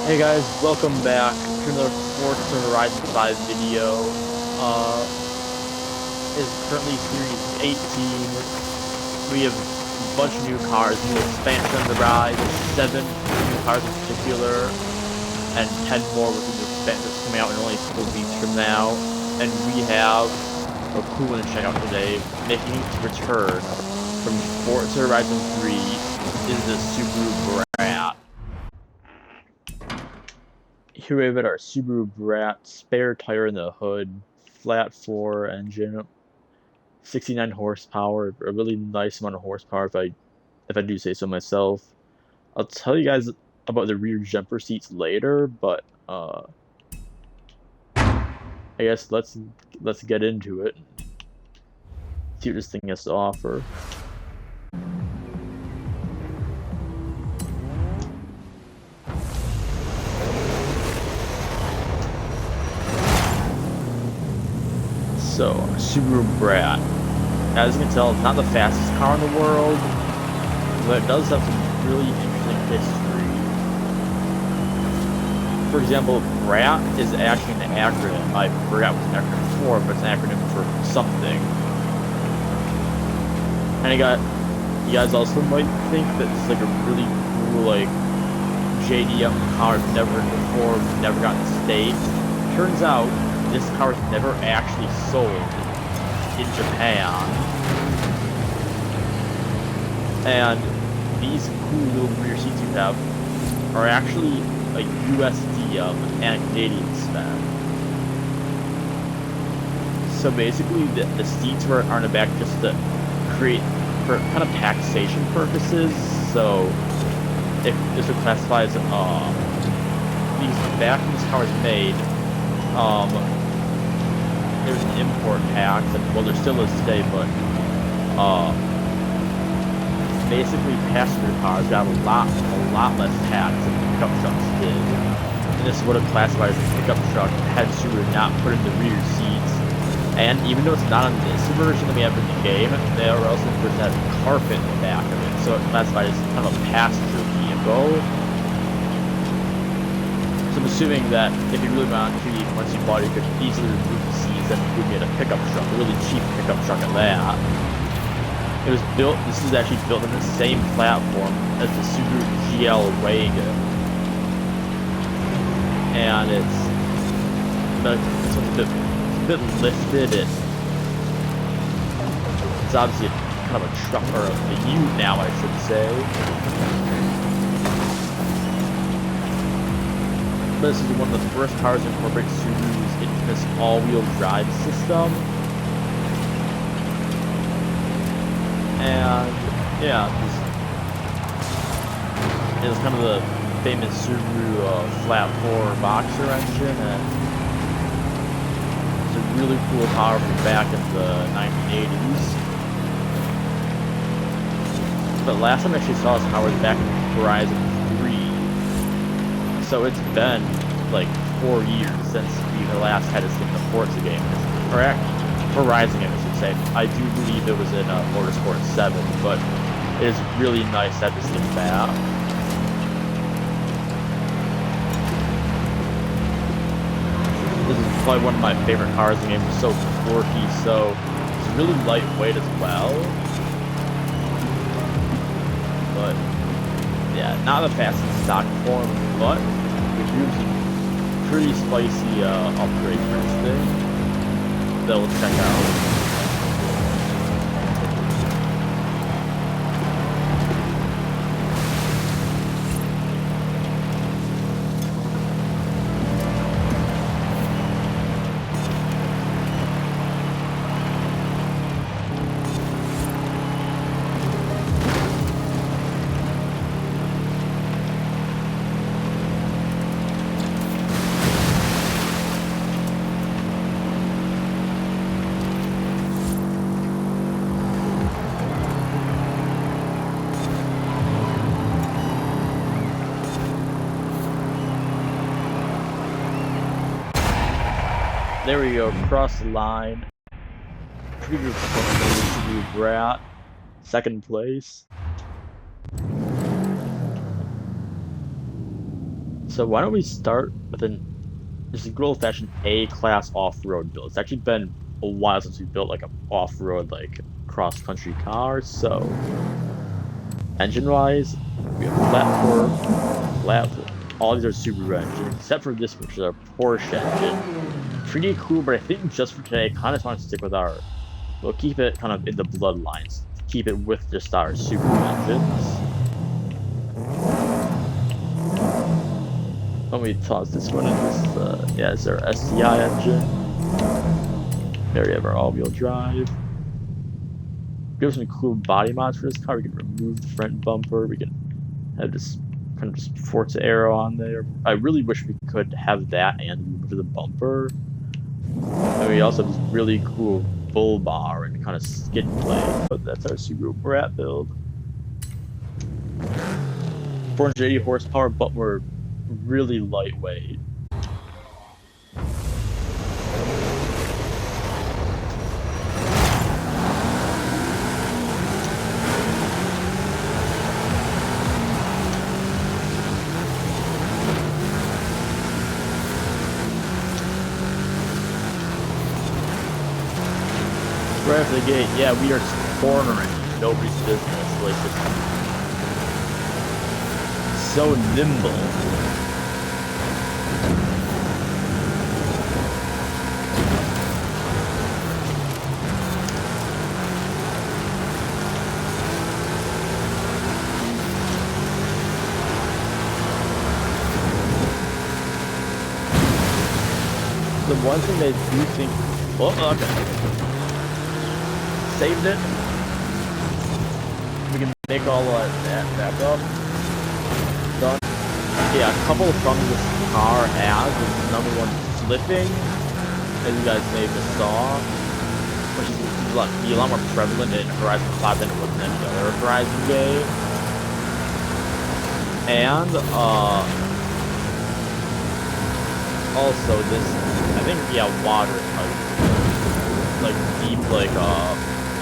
Hey guys, welcome back to another Forza Horizon 5 video. Is currently Series 18. We have a bunch of new cars, new expansion on the ride, 7 new cars in particular, and 10 more with the new expansion that's coming out in only a couple weeks from now. And we have a cool one to check out today, making its return from Forza Horizon 3 is the Subaru Brat. Here we have our Subaru Brat, spare tire in the hood, flat 4 engine, 69 horsepower, a really nice amount of horsepower if I do say so myself. I'll tell you guys about the rear jumper seats later, but I guess let's get into it. See what this thing has to offer. So, Subaru Brat. As you can tell, it's not the fastest car in the world, but it does have some really interesting history. For example, Brat is actually an acronym. I forgot what it's an acronym for, but it's an acronym for something. And you guys also might think that this is like a really cool, like, JDM car I've never heard before, never gotten to state. Turns out, this car is never actually sold in Japan. And these cool little rear seats you have are actually a USD and a Canadian spec. So basically the seats are on the back just to create for kind of taxation purposes. So if this would classify as back when this car was made, there's an import tax, and well, there still is today, but basically passenger cars got a lot less tax than pickup trucks did. And this would have classified as a pickup truck had Subaru not put in the rear seats. And even though it's not on this version that we have in the game, they are also supposed to have carpet in the back of it, so it's classified as kind of a passenger vehicle. So I'm assuming that if you really wanted to, once you bought it, you could easily remove the seats and you could get a pickup truck, a really cheap pickup truck at that. It was built, this is actually built on the same platform as the Subaru GL wagon. And it's a bit lifted. It's obviously kind of a truck, or a ute now, I should say. This is one of the first cars to incorporate Subaru's infamous all-wheel drive system. And yeah, it was kind of the famous Subaru flat 4 boxer engine, and it's a really cool car from back in the 1980s. But last time I actually saw this car was back in Horizon 3. So it's been like 4 years since we last had this in the Forza game. Or Horizon game, I should say. I do believe it was in Motorsport 7, but it is really nice to have this thing back. This is probably one of my favorite cars in the game. It's so quirky, so it's really lightweight as well. But yeah, not the fastest stock form, but we do some pretty spicy upgrade for this thing that we'll check out. There we go, cross the line. Pretty good performance to do Brat. Second place. So why don't we start with this is a good old-fashioned A-class off-road build. It's actually been a while since we built like an off-road like cross-country car. So engine-wise, we have flat four. All these are Subaru engines, except for this one, which is our Porsche engine. Pretty cool, but I think just for today, I kind of want to stick with we'll keep it kind of in the bloodlines. Keep it with just our Subaru engines. Let me toss this one in. Yeah, it's our STI engine. There we have our all-wheel drive. We have some cool body mods for this car. We can remove the front bumper. We can have this kind of just Forza arrow on there. I really wish we could have that and remove the bumper. And we also have this really cool bull bar and kind of skid plate. But that's our Subaru Brat build. 480 horsepower, but we're really lightweight. Right after the gate, yeah, we are cornering nobody's business. Like, it's so nimble. The one thing they do think, oh, okay, saved it. We can make all that back up. Done. Yeah, a couple of problems this car has is number one, flipping, as you guys may have saw, which is a lot more prevalent in Horizon 5 than it was in any other Horizon game. And also this, I think, yeah, water like deep, like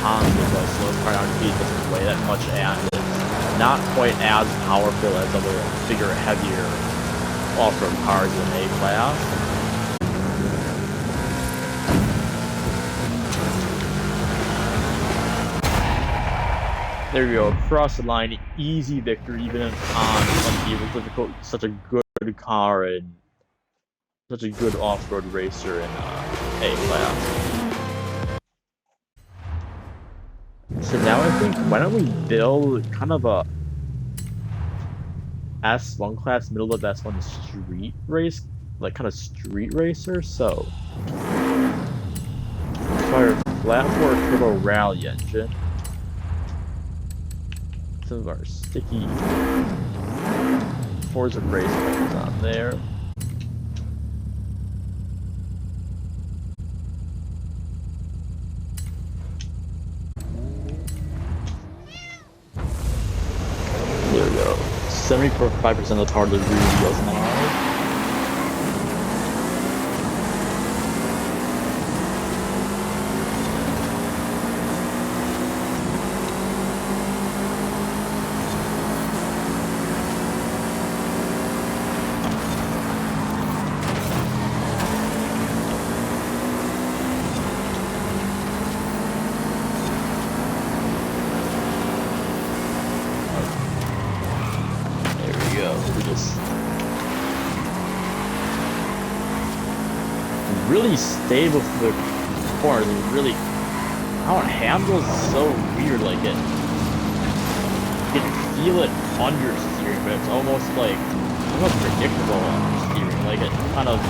ponds with like slow car on speed doesn't weigh that much, and it's not quite as powerful as other bigger, heavier off-road cars in A-class. There we go, across the line, easy victory, even on unbeatable difficult. Such a good car and such a good off-road racer in A-class. So now I think, why don't we build kind of a S1 class, middle of S1 street race, like kind of street racer. So fire flat four turbo rally engine. Some of our sticky Forza race cars on there. There we go. 75% of the power to the rear wheels now. Really stable for the corners. Really, how it handles so weird. Like you can feel it understeering, but it's almost predictable understeering. Like it kind of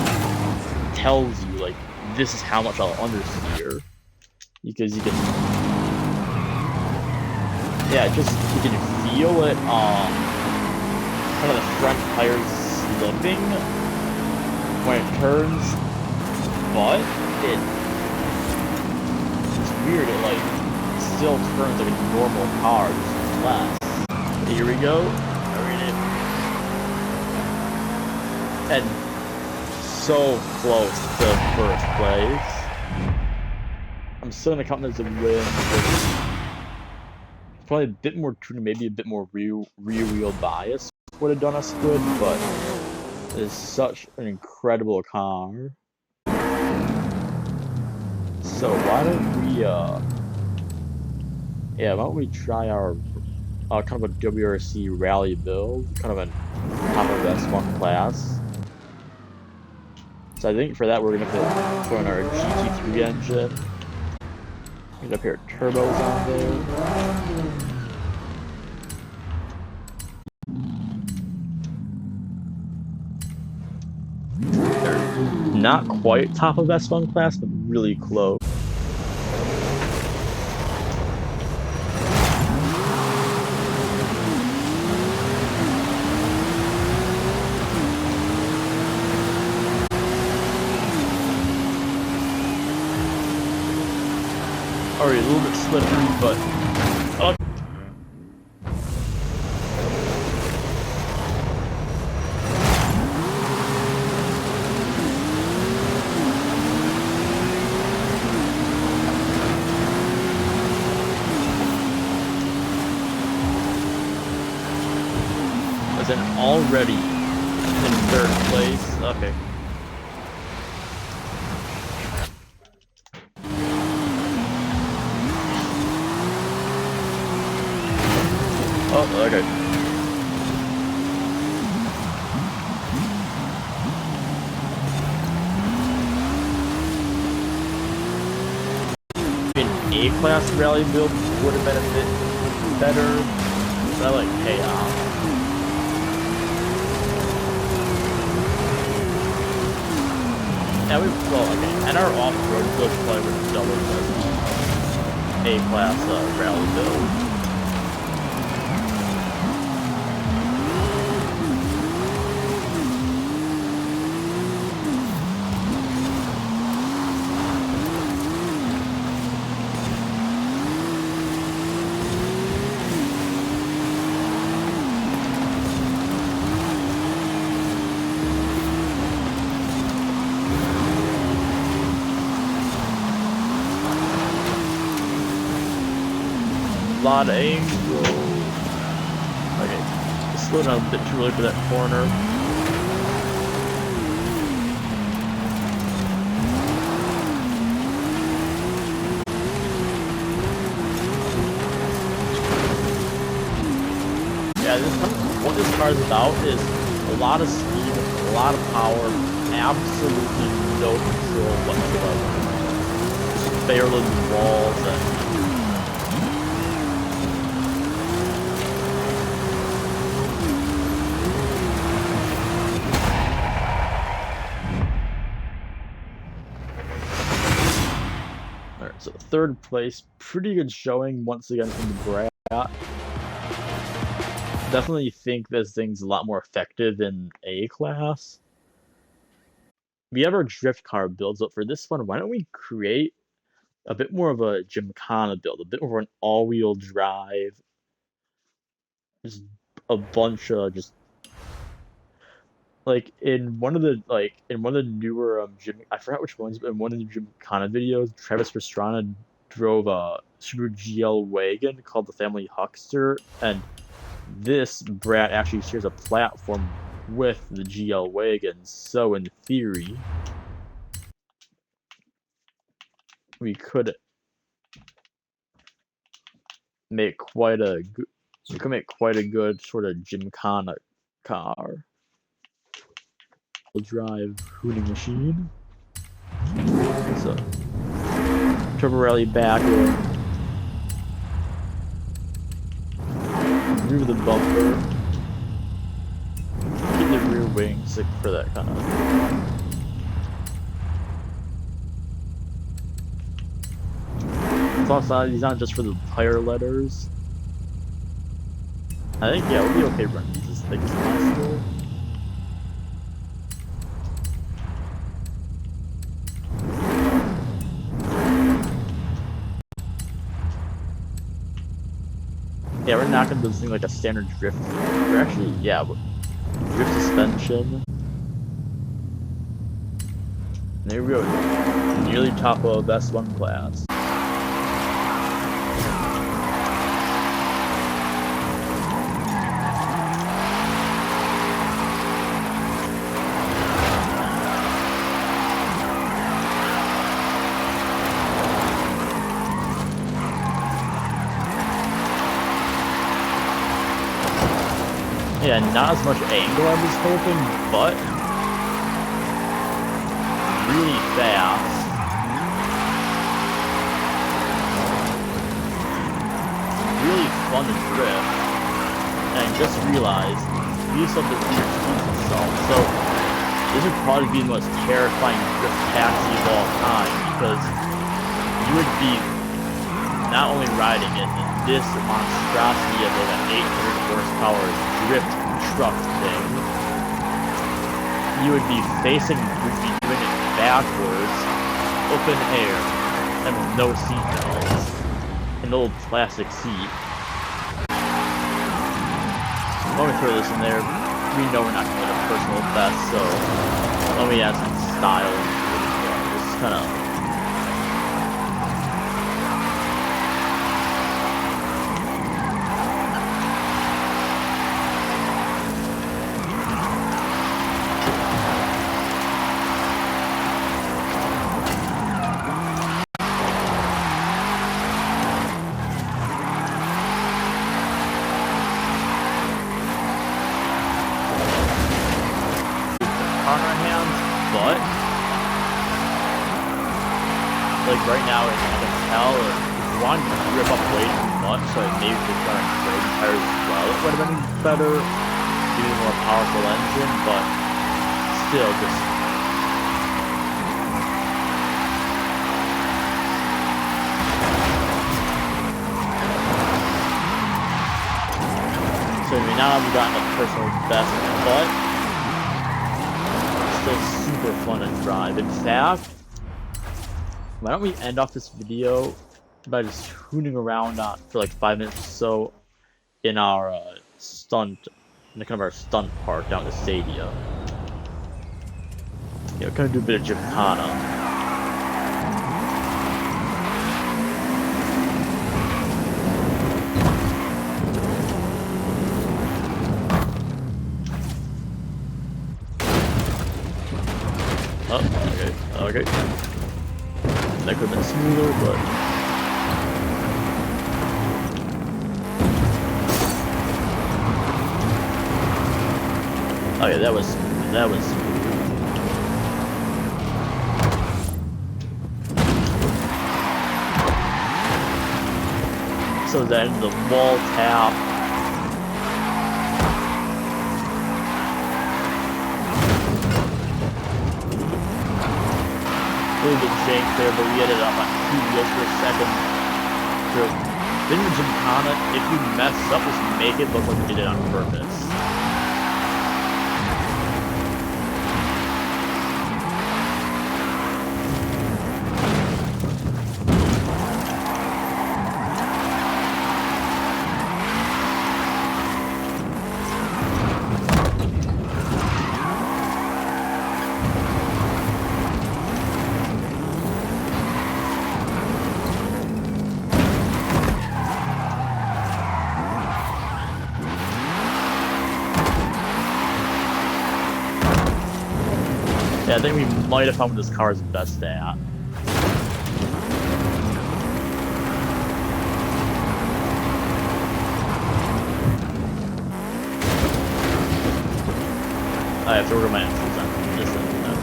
tells you like this is how much I'll understeer, because you can, yeah, you can feel it. Kind of the front tires slipping when it turns. But it's weird, it like still turns like a normal car, just less. Here we go. And so close to first place. I'm still gonna count this a win. Probably a bit more tuning, maybe a bit more rear wheel bias would have done us good, but It is such an incredible car. So why don't we try our kind of a WRC rally build, kind of a top of S1 class. So I think for that we're gonna have to throw in our GT3 engine. Get up here, turbos on there. They're not quite top of S1 class, but really close. Already a little bit slippery, but was in already in third place. Okay. Oh, okay. An A-class rally build would have been a bit better, but I like chaos. Yeah, and our off-road build probably would have doubled as A-class rally build. Lot of angle. Okay, slow down a bit too early for that corner. Yeah, what this car is about is a lot of speed, a lot of power, absolutely no control whatsoever. Just barreling walls and so third place, pretty good showing once again from the Brat. Definitely think this thing's a lot more effective in A-class. We have our drift car builds, but for this one, why don't we create a bit more of a Gymkhana build, a bit more of an all-wheel drive, just a bunch of just like in one of the newer I forgot which ones, but in one of the Gymkhana videos, Travis Pastrana drove a Subaru GL wagon called the Family Huckster, and this Brat actually shares a platform with the GL wagon. So in theory, we could make quite a good sort of Gymkhana car. Drive hooning machine. So turbo rally back in. Remove the bumper. Keep the rear wing sick for that kind of. These not just for the tire letters. I think we'll be okay running these as thick as possible. Yeah, we're not gonna do this thing like a standard drift. We're actually, drift suspension. There we go. Nearly top of S1 class. Yeah, not as much angle I was hoping, but really fast. Really fun to drift. And I just realized these are the weird speeds itself. So this would probably be the most terrifying drift taxi of all time, because you would be not only riding it in this monstrosity of like an 800 horsepower drift truck thing, you would be doing it backwards, open air, and with no seat belts, an old plastic seat. Let me throw this in there. We know we're not going to get a personal best, so let me add some style into it. This is kind of. But like right now, I can tell if one rip up way too much, so I maybe could try and brake tires as well. It would have been better, giving a more powerful engine, but still just. So now I've gotten a personal best, but super fun to drive. In fact, why don't we end off this video by just tuning around for like 5 minutes or so in our kind of our stunt park down at the stadium. You know, kind of do a bit of Gymkhana. Oh, okay. That could have been smoother, but. Oh yeah, that was smooth. So then the wall tap. A little bit jank there, but we ended up on 2 wheels for a second. So, in the Gymkhana, if you mess up, just make it look like you did it on purpose. Yeah, I think we might have found what this car is best at. I have to order my answers on this and that.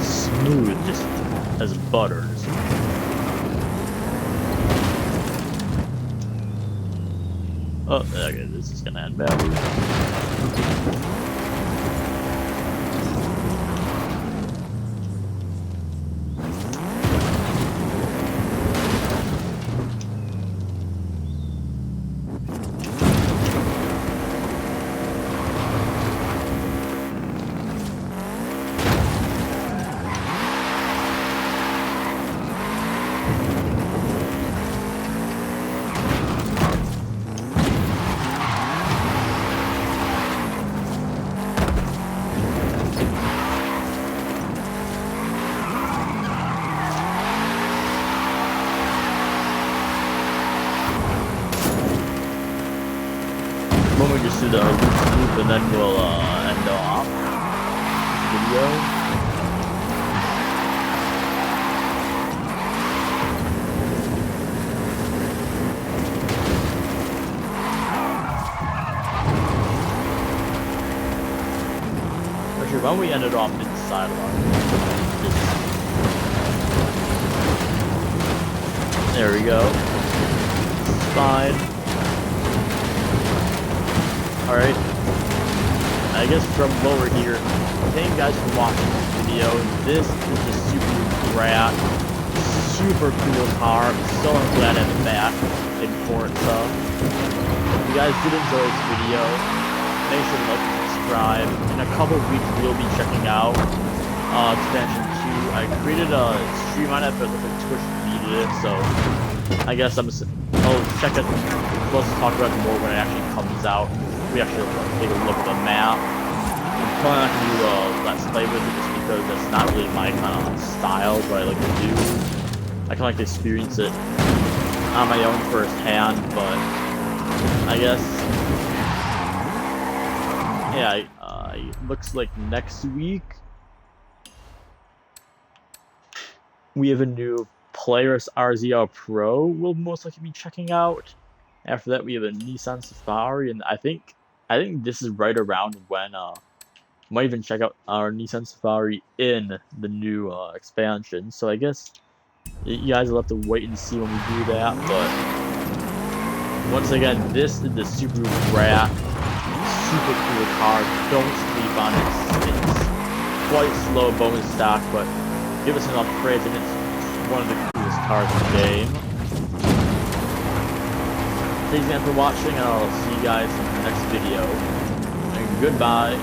Smooth, just as butters. Oh, okay, this is gonna end badly. we'll just do the loop and then we'll end off this video. Actually, why don't we end it off inside of our... There we go. Fine. Alright. I guess from lower here, thank you guys for watching this video. This is the Subaru Brat. Super cool car. I'm so glad I'm back in Forza. If you guys did enjoy this video, make sure to like and subscribe. In a couple of weeks, we'll be checking out expansion 2. I created a stream on it, but it looked like Twitch needed it, so I guess I'll check it. Let's talk about it more when it actually comes out. We actually take a look at the map. I'm probably not going to do a Let's Play with it just because that's not really my kind of style, what I like to do. I kind of like to experience it on my own firsthand, but I guess, yeah, it looks like next week we have a new Polaris RZR Pro we'll most likely be checking out. After that, we have a Nissan Safari, and I think this is right around when might even check out our Nissan Safari in the new expansion. So I guess you guys will have to wait and see when we do that. But once again, this is the Subaru Brat. Super cool car. Don't sleep on it. It's quite slow bonus stock, but give us an upgrade, and it's one of the coolest cars in the game. Thanks again for watching, and I'll see you guys in the next video. And goodbye.